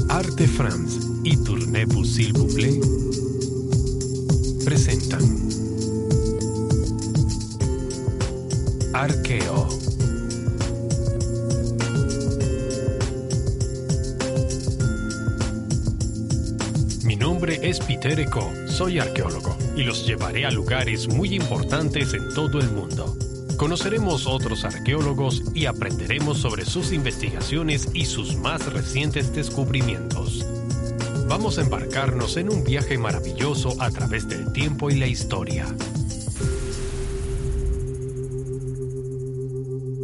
Arte France y Tournez-vous s'il vous plaît presentan Arqueo. Mi nombre es Peter Eco, soy arqueólogo y los llevaré a lugares muy importantes en todo el mundo. Conoceremos otros arqueólogos y aprenderemos sobre sus investigaciones y sus más recientes descubrimientos. Vamos a embarcarnos en un viaje maravilloso a través del tiempo y la historia.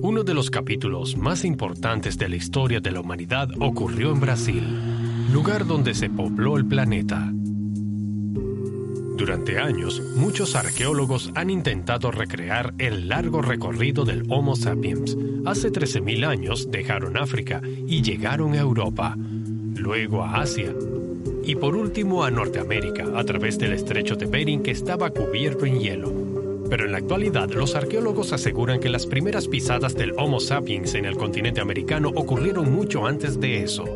Uno de los capítulos más importantes de la historia de la humanidad ocurrió en Brasil, lugar donde se pobló el planeta. Durante años, muchos arqueólogos han intentado recrear el largo recorrido del Homo sapiens. Hace 13.000 años dejaron África y llegaron a Europa, luego a Asia y por último a Norteamérica a través del estrecho de Bering que estaba cubierto en hielo. Pero en la actualidad, los arqueólogos aseguran que las primeras pisadas del Homo sapiens en el continente americano ocurrieron mucho antes de eso.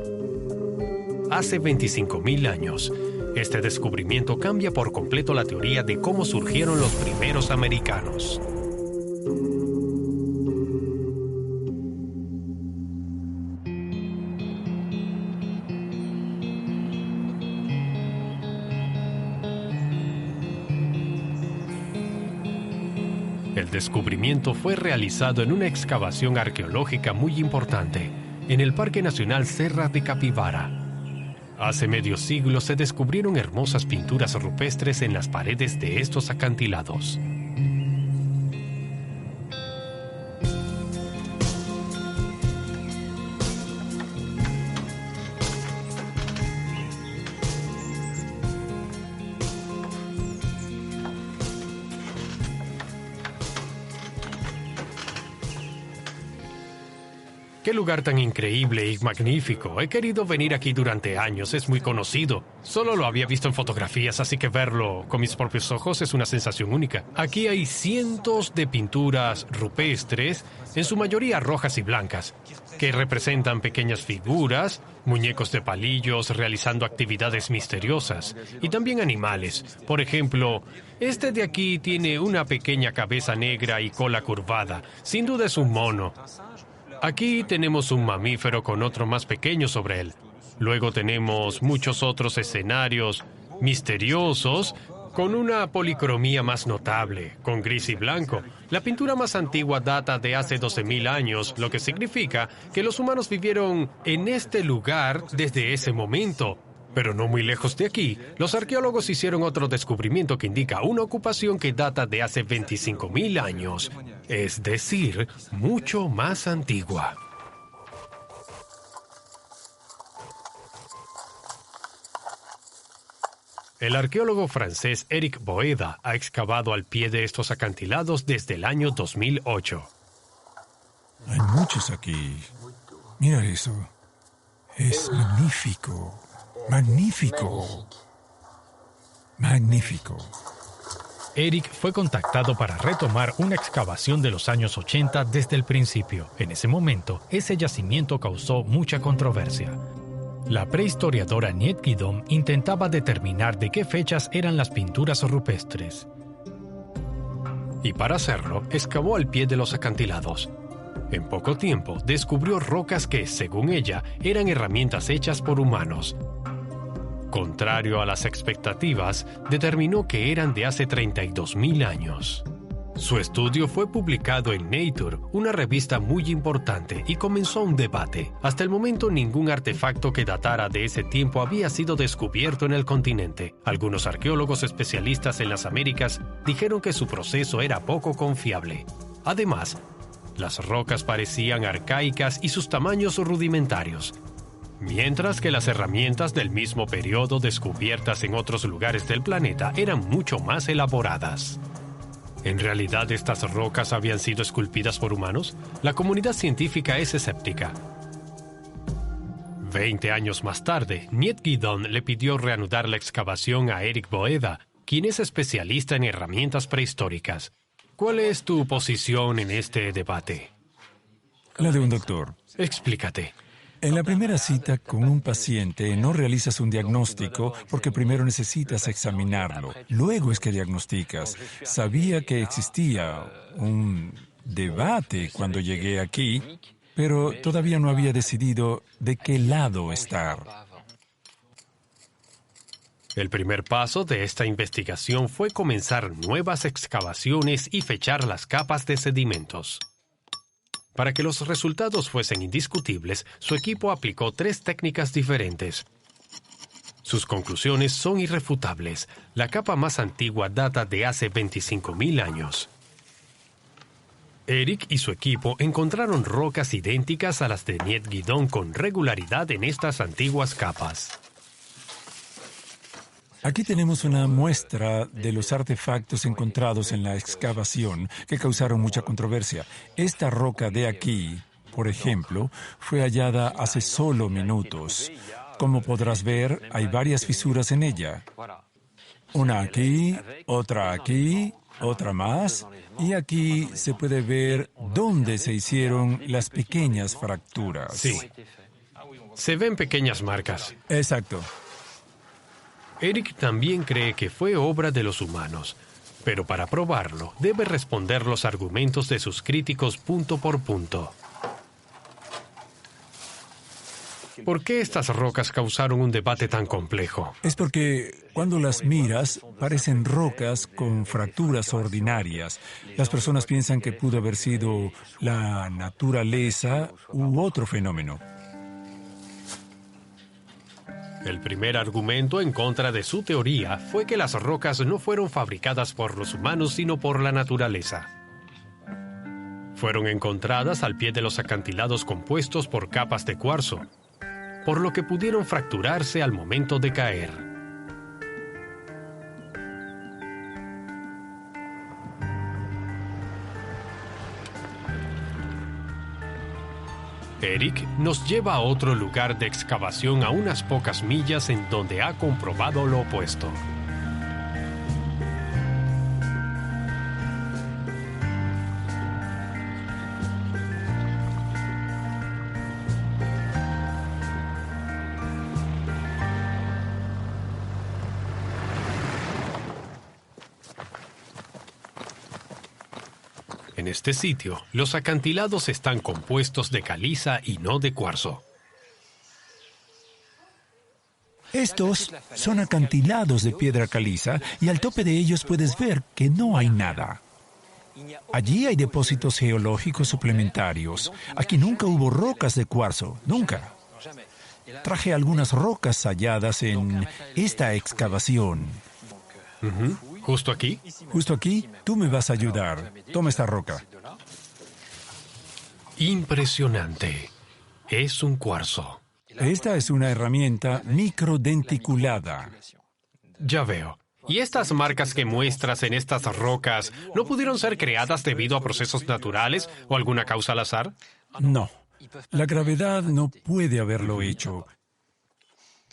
Hace 25.000 años. Este descubrimiento cambia por completo la teoría de cómo surgieron los primeros americanos. El descubrimiento fue realizado en una excavación arqueológica muy importante, en el Parque Nacional Serra de Capivara. Hace medio siglo se descubrieron hermosas pinturas rupestres en las paredes de estos acantilados. ¡Qué lugar tan increíble y magnífico! He querido venir aquí durante años, es muy conocido. Solo lo había visto en fotografías, así que verlo con mis propios ojos es una sensación única. Aquí hay cientos de pinturas rupestres, en su mayoría rojas y blancas, que representan pequeñas figuras, muñecos de palillos realizando actividades misteriosas, y también animales. Por ejemplo, este de aquí tiene una pequeña cabeza negra y cola curvada. Sin duda es un mono. Aquí tenemos un mamífero con otro más pequeño sobre él. Luego tenemos muchos otros escenarios misteriosos con una policromía más notable, con gris y blanco. La pintura más antigua data de hace 12.000 años, lo que significa que los humanos vivieron en este lugar desde ese momento. Pero no muy lejos de aquí, los arqueólogos hicieron otro descubrimiento que indica una ocupación que data de hace 25.000 años, es decir, mucho más antigua. El arqueólogo francés Éric Boeda ha excavado al pie de estos acantilados desde el año 2008. Hay muchos aquí. Mira eso. Es magnífico. Magnífico. Magnífico. Eric fue contactado para retomar una excavación de los años 80 desde el principio. En ese momento, ese yacimiento causó mucha controversia. La prehistoriadora Niet Guidom intentaba determinar de qué fechas eran las pinturas rupestres. Y para hacerlo, excavó al pie de los acantilados. En poco tiempo, descubrió rocas que, según ella, eran herramientas hechas por humanos. Contrario a las expectativas, determinó que eran de hace 32.000 años. Su estudio fue publicado en Nature, una revista muy importante, y comenzó un debate. Hasta el momento, ningún artefacto que datara de ese tiempo había sido descubierto en el continente. Algunos arqueólogos especialistas en las Américas dijeron que su proceso era poco confiable. Además, las rocas parecían arcaicas y sus tamaños rudimentarios, mientras que las herramientas del mismo periodo descubiertas en otros lugares del planeta eran mucho más elaboradas. ¿En realidad estas rocas habían sido esculpidas por humanos? La comunidad científica es escéptica. 20 años más tarde, Niet Guidom le pidió reanudar la excavación a Éric Boeda, quien es especialista en herramientas prehistóricas. ¿Cuál es tu posición en este debate? La de un doctor. Explícate. En la primera cita con un paciente no realizas un diagnóstico porque primero necesitas examinarlo. Luego es que diagnosticas. Sabía que existía un debate cuando llegué aquí, pero todavía no había decidido de qué lado estar. El primer paso de esta investigación fue comenzar nuevas excavaciones y fechar las capas de sedimentos. Para que los resultados fuesen indiscutibles, su equipo aplicó 3 técnicas diferentes. Sus conclusiones son irrefutables. La capa más antigua data de hace 25.000 años. Eric y su equipo encontraron rocas idénticas a las de Niet Guidon con regularidad en estas antiguas capas. Aquí tenemos una muestra de los artefactos encontrados en la excavación que causaron mucha controversia. Esta roca de aquí, por ejemplo, fue hallada hace solo minutos. Como podrás ver, hay varias fisuras en ella. Una aquí, otra más, y aquí se puede ver dónde se hicieron las pequeñas fracturas. Sí. Se ven pequeñas marcas. Exacto. Eric también cree que fue obra de los humanos, pero para probarlo debe responder los argumentos de sus críticos punto por punto. ¿Por qué estas rocas causaron un debate tan complejo? Es porque cuando las miras parecen rocas con fracturas ordinarias. Las personas piensan que pudo haber sido la naturaleza u otro fenómeno. El primer argumento en contra de su teoría fue que las rocas no fueron fabricadas por los humanos, sino por la naturaleza. Fueron encontradas al pie de los acantilados compuestos por capas de cuarzo, por lo que pudieron fracturarse al momento de caer. Eric nos lleva a otro lugar de excavación a unas pocas millas en donde ha comprobado lo opuesto. En este sitio, los acantilados están compuestos de caliza y no de cuarzo. Estos son acantilados de piedra caliza y al tope de ellos puedes ver que no hay nada. Allí hay depósitos geológicos suplementarios. Aquí nunca hubo rocas de cuarzo, nunca. Traje algunas rocas halladas en esta excavación. ¿Justo aquí? Justo aquí, tú me vas a ayudar. Toma esta roca. Impresionante. Es un cuarzo. Esta es una herramienta microdenticulada. Ya veo. ¿Y estas marcas que muestras en estas rocas no pudieron ser creadas debido a procesos naturales o alguna causa al azar? No. La gravedad no puede haberlo hecho.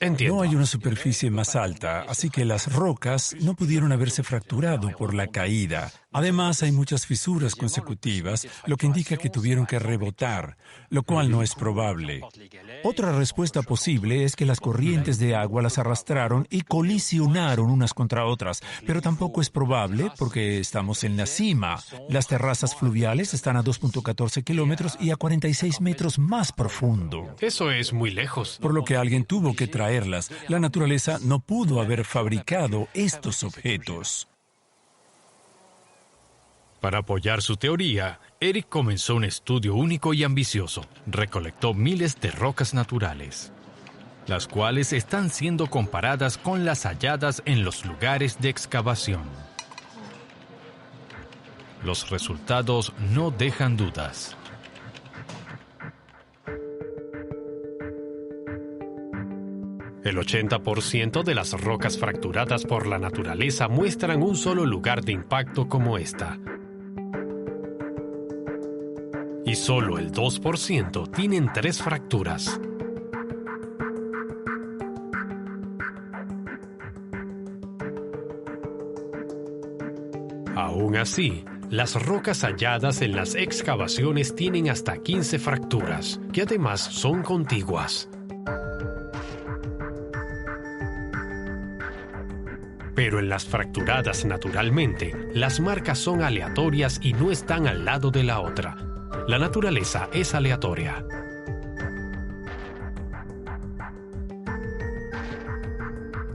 Entiendo. No hay una superficie más alta, así que las rocas no pudieron haberse fracturado por la caída. Además, hay muchas fisuras consecutivas, lo que indica que tuvieron que rebotar, lo cual no es probable. Otra respuesta posible es que las corrientes de agua las arrastraron y colisionaron unas contra otras, pero tampoco es probable porque estamos en la cima. Las terrazas fluviales están a 2.14 kilómetros y a 46 metros más profundo. Eso es muy lejos. Por lo que alguien tuvo que traerlas. La naturaleza no pudo haber fabricado estos objetos. Para apoyar su teoría, Eric comenzó un estudio único y ambicioso. Recolectó miles de rocas naturales, las cuales están siendo comparadas con las halladas en los lugares de excavación. Los resultados no dejan dudas. El 80% de las rocas fracturadas por la naturaleza muestran un solo lugar de impacto como esta. Y solo el 2% tienen 3 fracturas. Aún así, Las rocas halladas en las excavaciones tienen hasta 15 fracturas, que además son contiguas. Pero en las fracturadas naturalmente, las marcas son aleatorias y no están al lado de la otra. La naturaleza es aleatoria.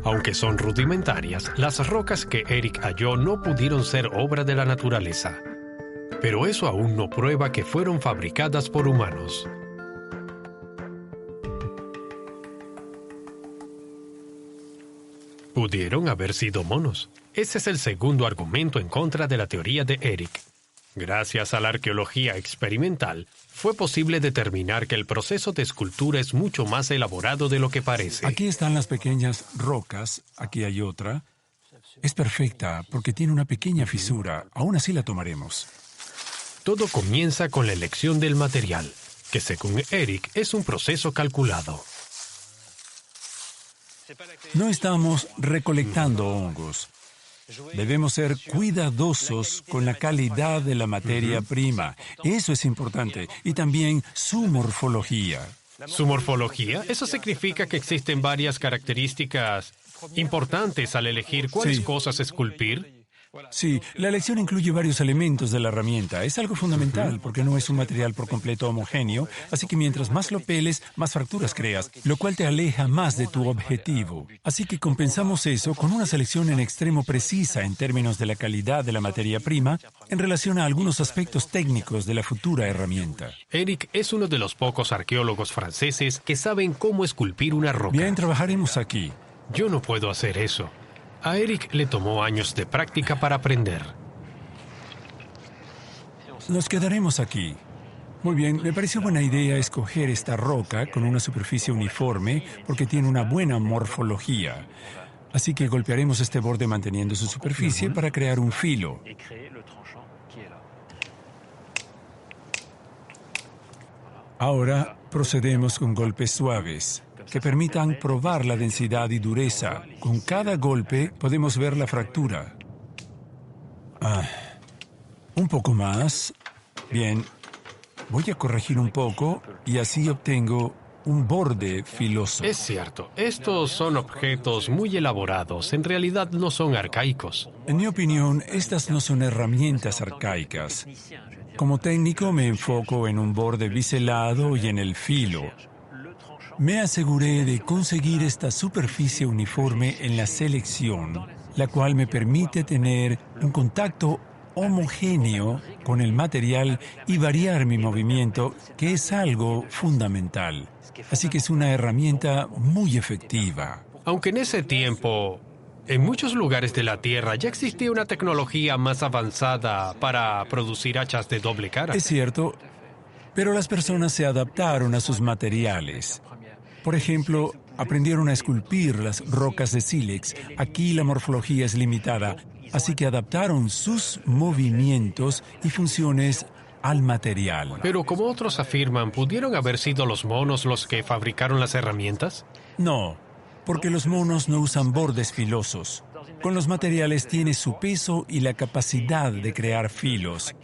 Aunque son rudimentarias, las rocas que Eric halló no pudieron ser obra de la naturaleza. Pero eso aún no prueba que fueron fabricadas por humanos. Pudieron haber sido monos. Ese es el segundo argumento en contra de la teoría de Eric. Gracias a la arqueología experimental, fue posible determinar que el proceso de escultura es mucho más elaborado de lo que parece. Aquí están las pequeñas rocas, aquí hay otra. Es perfecta porque tiene una pequeña fisura, aún así la tomaremos. Todo comienza con la elección del material, que según Eric es un proceso calculado. No estamos recolectando hongos. Debemos ser cuidadosos con la calidad de la materia prima. Eso es importante. Y también su morfología. ¿Su morfología? Eso significa que existen varias características importantes al elegir cuáles cosas esculpir. Sí, la elección incluye varios elementos de la herramienta. Es algo fundamental porque no es un material por completo homogéneo, así que mientras más lo peles, más fracturas creas, lo cual te aleja más de tu objetivo. Así que compensamos eso con una selección en extremo precisa en términos de la calidad de la materia prima en relación a algunos aspectos técnicos de la futura herramienta. Eric es uno de los pocos arqueólogos franceses que saben cómo esculpir una roca. Bien, trabajaremos aquí. Yo no puedo hacer eso. A Eric le tomó años de práctica para aprender. Nos quedaremos aquí. Muy bien, me pareció buena idea escoger esta roca con una superficie uniforme porque tiene una buena morfología. Así que golpearemos este borde manteniendo su superficie para crear un filo. Ahora procedemos con golpes suaves que permitan probar la densidad y dureza. Con cada golpe podemos ver la fractura. Un poco más. Bien. Voy a corregir un poco y así obtengo un borde filoso. Es cierto, estos son objetos muy elaborados. En realidad no son arcaicos. En mi opinión, estas no son herramientas arcaicas. Como técnico me enfoco en un borde biselado y en el filo. Me aseguré de conseguir esta superficie uniforme en la selección, la cual me permite tener un contacto homogéneo con el material y variar mi movimiento, que es algo fundamental. Así que es una herramienta muy efectiva. Aunque en ese tiempo, en muchos lugares de la Tierra ya existía una tecnología más avanzada para producir hachas de doble cara. Es cierto, pero las personas se adaptaron a sus materiales. Por ejemplo, aprendieron a esculpir las rocas de sílex. Aquí la morfología es limitada, así que adaptaron sus movimientos y funciones al material. Pero como otros afirman, ¿pudieron haber sido los monos los que fabricaron las herramientas? No, porque los monos no usan bordes filosos. Con los materiales tiene su peso y la capacidad de crear filos.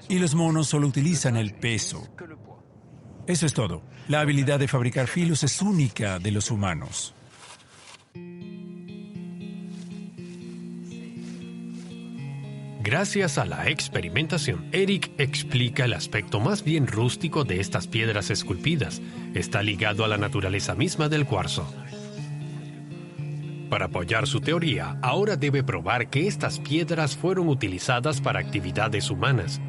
Y los monos solo utilizan el peso. Eso es todo. La habilidad de fabricar filos es única de los humanos. Gracias a la experimentación, Eric explica el aspecto más bien rústico de estas piedras esculpidas. Está ligado a la naturaleza misma del cuarzo. Para apoyar su teoría, ahora debe probar que estas piedras fueron utilizadas para actividades humanas,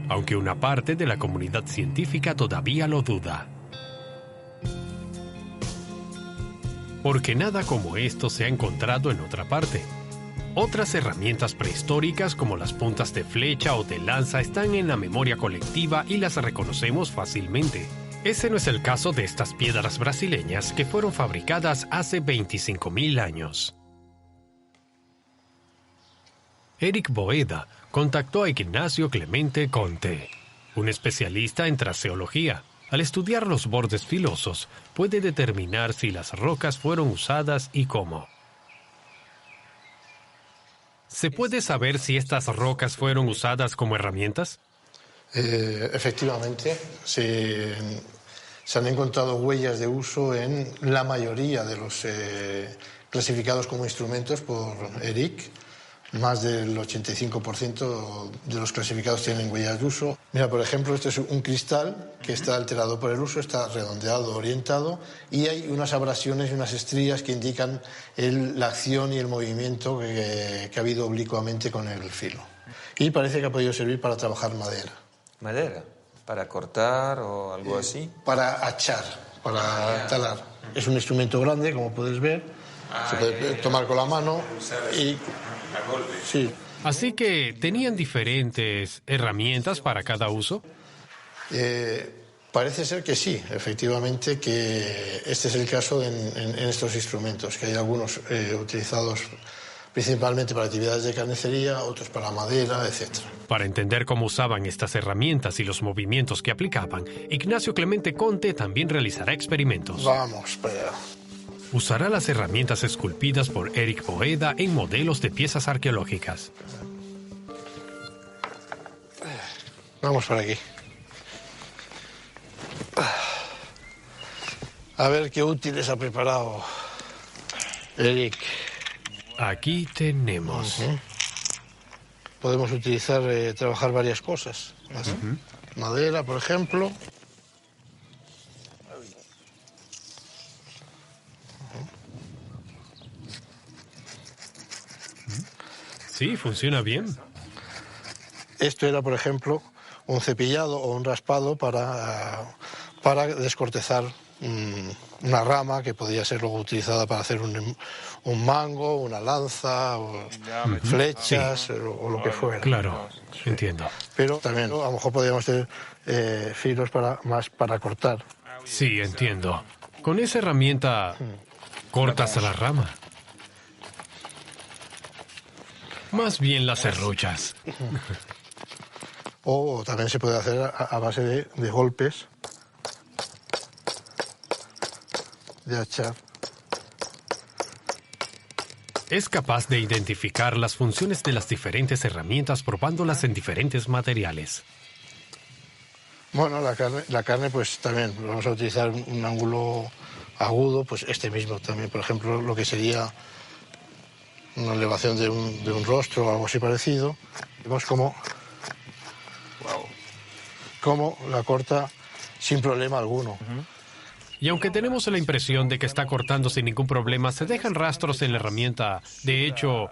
aunque una parte de la comunidad científica todavía lo duda. Porque nada como esto se ha encontrado en otra parte. Otras herramientas prehistóricas como las puntas de flecha o de lanza están en la memoria colectiva y las reconocemos fácilmente. Ese no es el caso de estas piedras brasileñas que fueron fabricadas hace 25.000 años. Eric Boeda contactó a Ignacio Clemente Conte, un especialista en traseología. Al estudiar los bordes filosos, puede determinar si las rocas fueron usadas y cómo. ¿Se puede saber si estas rocas fueron usadas como herramientas? Efectivamente, se han encontrado huellas de uso en la mayoría de los clasificados como instrumentos por Eric. Más del 85% de los clasificados tienen huellas de uso. Mira, por ejemplo, este es un cristal que está alterado por el uso, está redondeado, orientado, y hay unas abrasiones y unas estrías que indican la acción y el movimiento que ha habido oblicuamente con el filo. Y parece que ha podido servir para trabajar madera. ¿Madera? ¿Para cortar o algo así? Para hachar, para talar. Es un instrumento grande, como puedes ver. Se puede tomar con la mano y... Sí. Así que, ¿tenían diferentes herramientas para cada uso? Parece ser que sí, efectivamente, que este es el caso en estos instrumentos, que hay algunos utilizados principalmente para actividades de carnicería, otros para madera, etc. Para entender cómo usaban estas herramientas y los movimientos que aplicaban, Ignacio Clemente Conte también realizará experimentos. Vamos para allá. Usará las herramientas esculpidas por Eric Boeda en modelos de piezas arqueológicas. Vamos por aquí. A ver qué útiles ha preparado Eric. Aquí tenemos. Podemos utilizar, trabajar varias cosas. Madera, por ejemplo. Sí, funciona bien. Esto era, por ejemplo, un cepillado o un raspado para descortezar una rama que podía ser luego utilizada para hacer un mango, una lanza, o flechas, sí, o lo que fuera. Claro, entiendo. Pero también a lo mejor podríamos tener filos más para cortar. Sí, entiendo. Con esa herramienta cortas la rama. Más bien las serruchas. O también se puede hacer a base de golpes, de hachar. Es capaz de identificar las funciones de las diferentes herramientas probándolas en diferentes materiales. Bueno, la carne pues también vamos a utilizar un ángulo agudo, pues este mismo también, por ejemplo, lo que sería una elevación de un rostro o algo así parecido. Vemos cómo la corta sin problema alguno. Y aunque tenemos la impresión de que está cortando sin ningún problema, se dejan rastros en la herramienta, de hecho,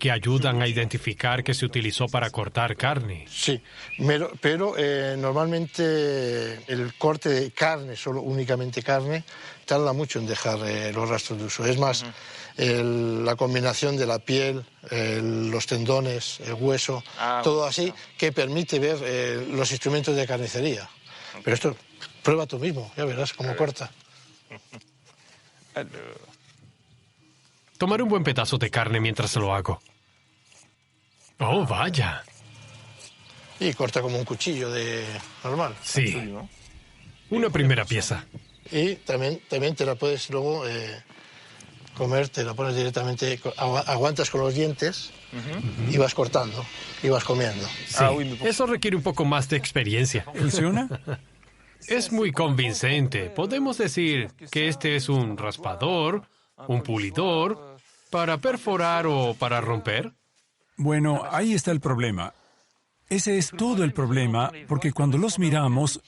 que ayudan a identificar que se utilizó para cortar carne. Sí, pero normalmente el corte de carne, únicamente carne, tarda mucho en dejar los rastros de uso. Es más, la combinación de la piel, los tendones, el hueso, todo así, que permite ver los instrumentos de carnicería. Pero esto, prueba tú mismo, ya verás cómo corta. Tomaré un buen pedazo de carne mientras lo hago. ¡Oh, vaya! Y corta como un cuchillo normal. Sí, una primera pieza. Y también te la puedes luego comer, te la pones directamente, aguantas con los dientes y vas cortando, y vas comiendo. Sí, eso requiere un poco más de experiencia. ¿Funciona? Es muy convincente. Podemos decir que este es un raspador, un pulidor, para perforar o para romper. Bueno, ahí está el problema. Ese es todo el problema, porque cuando los miramos,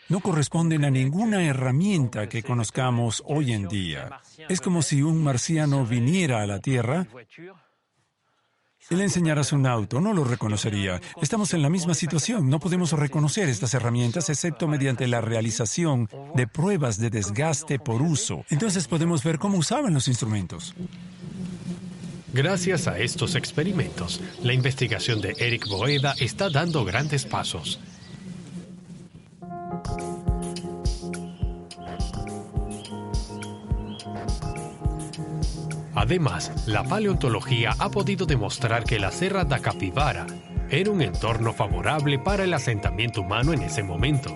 no corresponden a ninguna herramienta que conozcamos hoy en día. Es como si un marciano viniera a la Tierra y le enseñaras un auto, no lo reconocería. Estamos en la misma situación, no podemos reconocer estas herramientas excepto mediante la realización de pruebas de desgaste por uso. Entonces podemos ver cómo usaban los instrumentos. Gracias a estos experimentos, la investigación de Eric Boeda está dando grandes pasos. Además, la paleontología ha podido demostrar que la Serra da Capivara era un entorno favorable para el asentamiento humano en ese momento.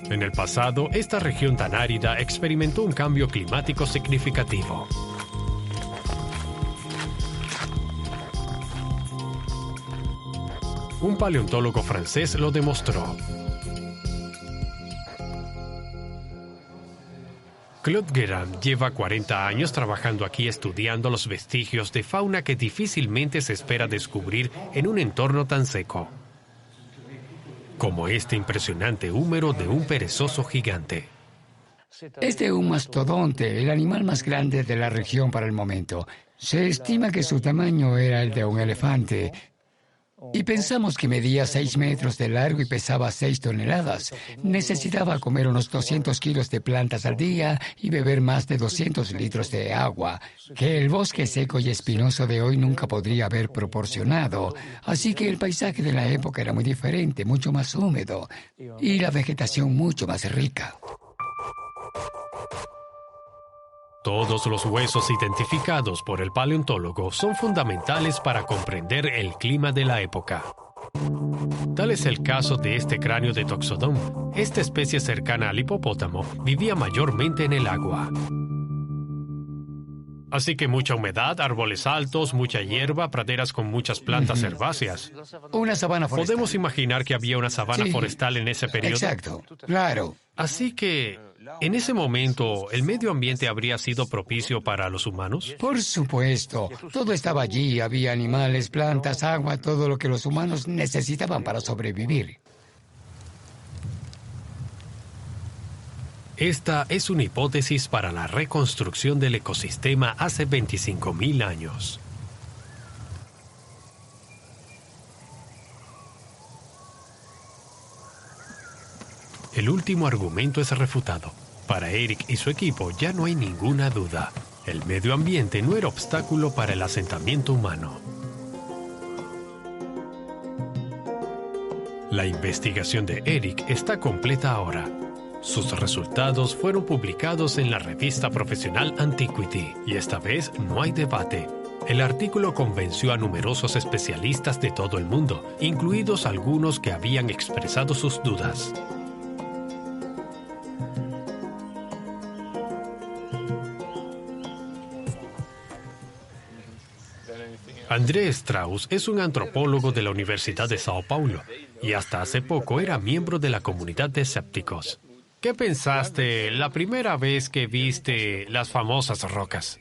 En el pasado, esta región tan árida experimentó un cambio climático significativo. Un paleontólogo francés lo demostró. Claude Guérin lleva 40 años trabajando aquí estudiando los vestigios de fauna que difícilmente se espera descubrir en un entorno tan seco, como este impresionante húmero de un perezoso gigante. Este es un mastodonte, el animal más grande de la región para el momento. Se estima que su tamaño era el de un elefante. Y pensamos que medía 6 metros de largo y pesaba 6 toneladas. Necesitaba comer unos 200 kilos de plantas al día y beber más de 200 litros de agua, que el bosque seco y espinoso de hoy nunca podría haber proporcionado. Así que el paisaje de la época era muy diferente, mucho más húmedo, y la vegetación mucho más rica. Todos los huesos identificados por el paleontólogo son fundamentales para comprender el clima de la época. Tal es el caso de este cráneo de Toxodon. Esta especie cercana al hipopótamo vivía mayormente en el agua. Así que mucha humedad, árboles altos, mucha hierba, praderas con muchas plantas herbáceas. Una sabana forestal. Podemos imaginar que había una sabana forestal en ese periodo. Exacto, claro. Así que, en ese momento, ¿el medio ambiente habría sido propicio para los humanos? Por supuesto, todo estaba allí. Había animales, plantas, agua, todo lo que los humanos necesitaban para sobrevivir. Esta es una hipótesis para la reconstrucción del ecosistema hace 25.000 años. El último argumento es refutado. Para Eric y su equipo ya no hay ninguna duda. El medio ambiente no era obstáculo para el asentamiento humano. La investigación de Eric está completa ahora. Sus resultados fueron publicados en la revista profesional Antiquity, y esta vez no hay debate. El artículo convenció a numerosos especialistas de todo el mundo, incluidos algunos que habían expresado sus dudas. André Strauss es un antropólogo de la Universidad de Sao Paulo y hasta hace poco era miembro de la comunidad de escépticos. ¿Qué pensaste la primera vez que viste las famosas rocas?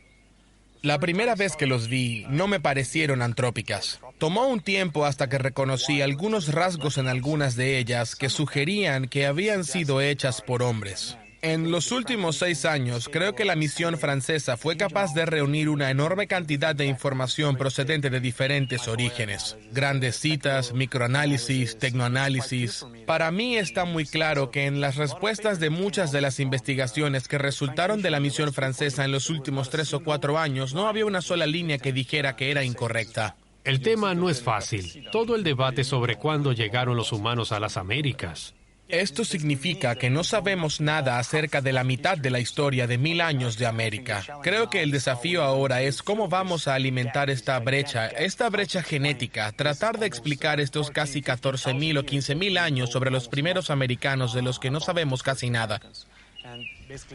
La primera vez que los vi, no me parecieron antrópicas. Tomó un tiempo hasta que reconocí algunos rasgos en algunas de ellas que sugerían que habían sido hechas por hombres. En los últimos 6 años, creo que la misión francesa fue capaz de reunir una enorme cantidad de información procedente de diferentes orígenes. Grandes citas, microanálisis, tecnoanálisis. Para mí está muy claro que en las respuestas de muchas de las investigaciones que resultaron de la misión francesa en los últimos 3 o 4 años, no había una sola línea que dijera que era incorrecta. El tema no es fácil. Todo el debate sobre cuándo llegaron los humanos a las Américas. Esto significa que no sabemos nada acerca de la mitad de la historia de 1000 años de América. Creo que el desafío ahora es cómo vamos a alimentar esta brecha genética, tratar de explicar estos casi 14.000 o 15.000 años sobre los primeros americanos de los que no sabemos casi nada.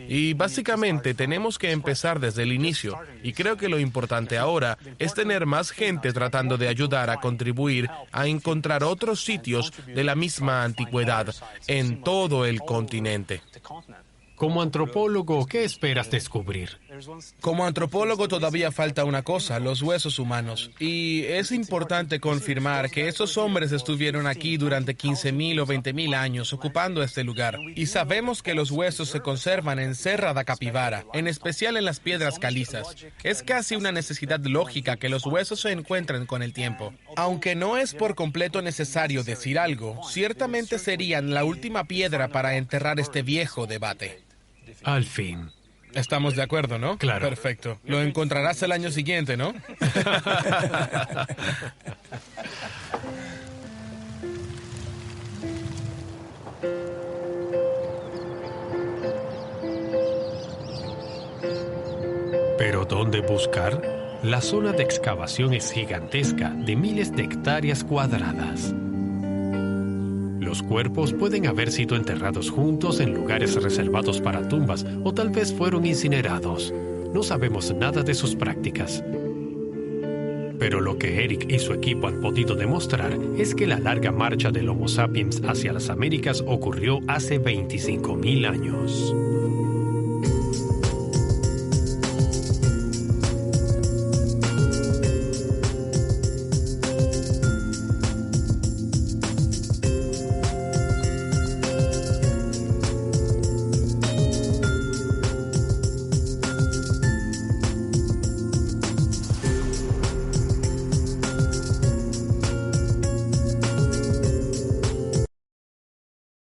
Y básicamente tenemos que empezar desde el inicio, y creo que lo importante ahora es tener más gente tratando de ayudar a contribuir a encontrar otros sitios de la misma antigüedad en todo el continente. Como antropólogo, ¿qué esperas descubrir? Como antropólogo todavía falta una cosa, los huesos humanos. Y es importante confirmar que esos hombres estuvieron aquí durante 15.000 o 20.000 años ocupando este lugar. Y sabemos que los huesos se conservan en Serra da Capivara, en especial en las piedras calizas. Es casi una necesidad lógica que los huesos se encuentren con el tiempo. Aunque no es por completo necesario decir algo, ciertamente serían la última piedra para enterrar este viejo debate. Al fin. Estamos de acuerdo, ¿no? Claro. Perfecto. Lo encontrarás el año siguiente, ¿no? ¿Pero dónde buscar? La zona de excavación es gigantesca, de miles de hectáreas cuadradas. los cuerpos pueden haber sido enterrados juntos en lugares reservados para tumbas o tal vez fueron incinerados. No sabemos nada de sus prácticas. Pero lo que Eric y su equipo han podido demostrar es que la larga marcha del Homo sapiens hacia las Américas ocurrió hace 25.000 años.